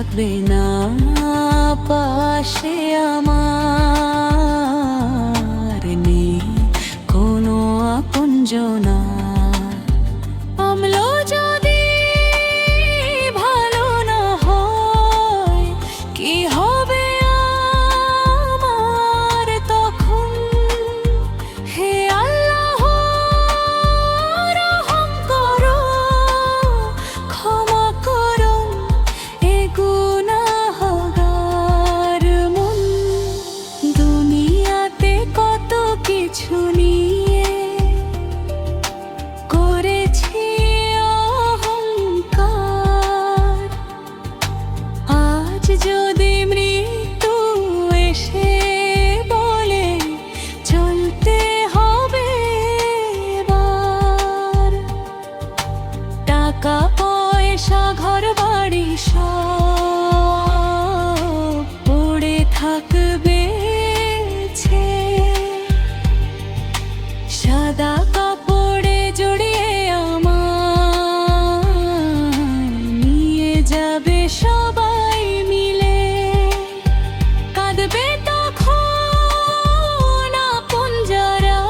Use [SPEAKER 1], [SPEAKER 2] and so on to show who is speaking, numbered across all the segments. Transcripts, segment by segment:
[SPEAKER 1] থাকবে না পাশে আমার, নেই কোনো আপনজনা। আমলো যদি ভালো না হয়, কি হবে আমার তখন? হে আল্লাহ রহম করো, ক্ষমা করো এ গুনাহগার মন। দুনিয়াতে কত কিছু নিয়ে করেছি অহংকার, আজ যদি মৃত্যু এসে বলে চলতে হবে এবার, টাকা পয়সা ঘর বাড়ি সব পড়ে থাকবে ছে, সাদা কাপড়ে জড়িয়ে আমায় নিয়ে যাবে সবাই মিলে। কাঁদবে তখন আপন যারা,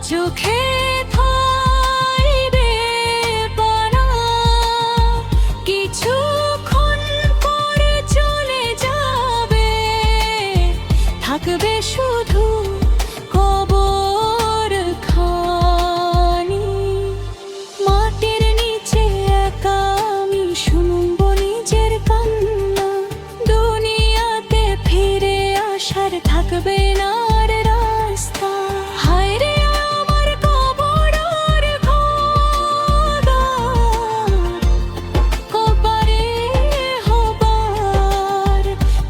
[SPEAKER 1] চোখে থাইবে পানা। কিছুক্ষণ পরে চলে যাবে, থাকবে শুধু কবর খানি। মাটির নিচে একা আমি শুনবো নিজের কান্না, দুনিয়াতে ফিরে আসার থাকবে না আর রাস্তা। হায় রে আমার কবর আর ঘর, কবরে হবার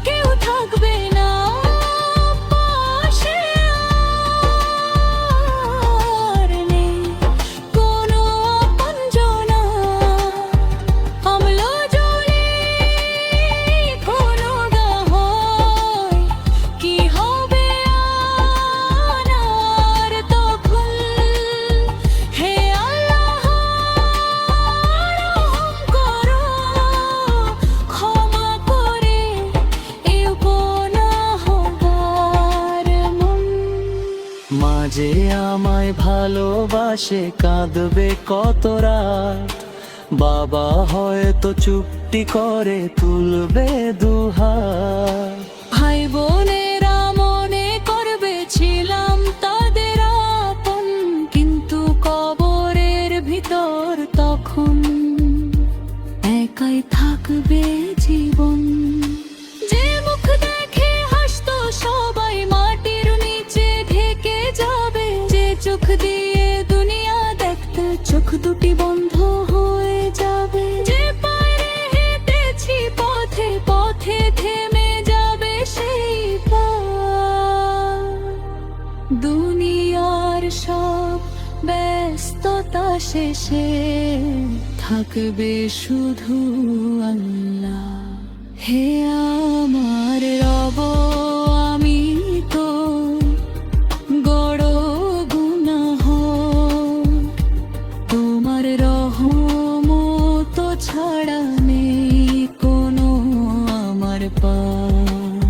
[SPEAKER 1] কেউ থাকবে না পাশে আর, নেই কোনো আপনজনা। আমলো যদি কোনো না হয়, কি হবে আনার তখন? হে আল্লাহ রহম করো, ক্ষমা করে এ গুনাহগার মন।
[SPEAKER 2] মাঝে আমায় ভালোবাসে কাঁদবে কত রাত, বাবা হয়তো চুপটি করে তুলবে দুহাত।
[SPEAKER 1] ভাই বোনেরা মনে করবে ছিলাম তাদের আপন, কিন্তু কবরের ভিতর তখন একাই থাকবে জীবন। যে মুখ দেখে হাসতো সবাই মাটির নিচে ঢেকে যাবে, যে চোখ দিয়ে দুনিয়া দেখতে চোখ দুটি বন্ধ হয়ে যাবে। যে পায়ে হেঁটেছি পথে পথে থেমে যাবে সেই পথ। দুনিয়ার সব ব্যস্ততা শেষে থাকবে শুধু আল্লাহ। হে আমার রব, আমি তো গড় গুনাহ, তোমার রহমত ছাড়া নেই কোনো আমার পার।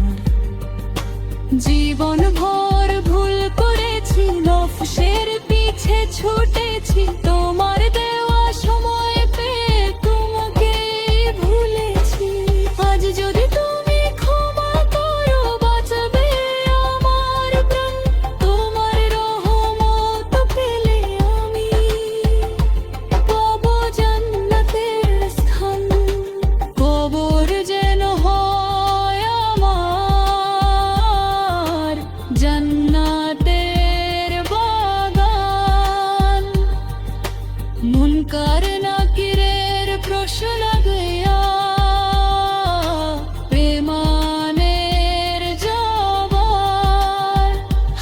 [SPEAKER 1] জীবন ভর ভুল করেছি, নফসের পিছে ছুটেছি, তোমার দেওয়া সময় পেয়ে তোমাকে ভুলেছি। আজ যদি তুমি ক্ষমা করো, বাঁচবে আমার প্রাণ, তোমার রহমত পেলে আমি পাবো জান্নাতের স্থান। কবর যেন হয় আমার জান্নাতের বাগান। মুনকার নাকিরের প্রশ্ন গয়া, বেমানের জবান।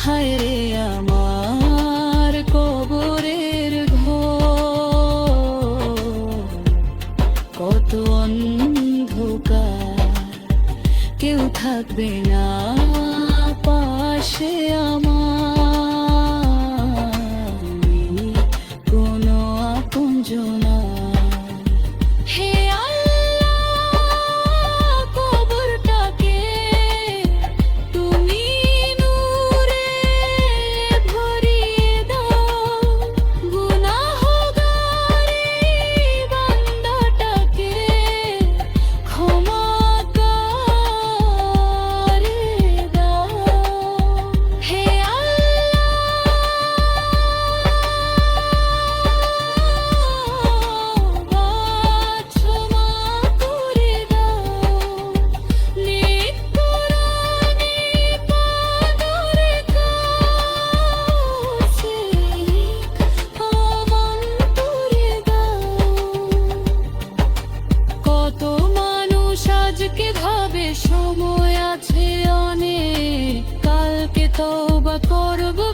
[SPEAKER 1] হায় রে আমার কবরের ঘর, কত অন্ধকার, কেউ থাকবে না পাশে আমার, নেই কোনো আপনজনা। হে আল্লাহ সময় আছে অনেক, কালকে তওবা করব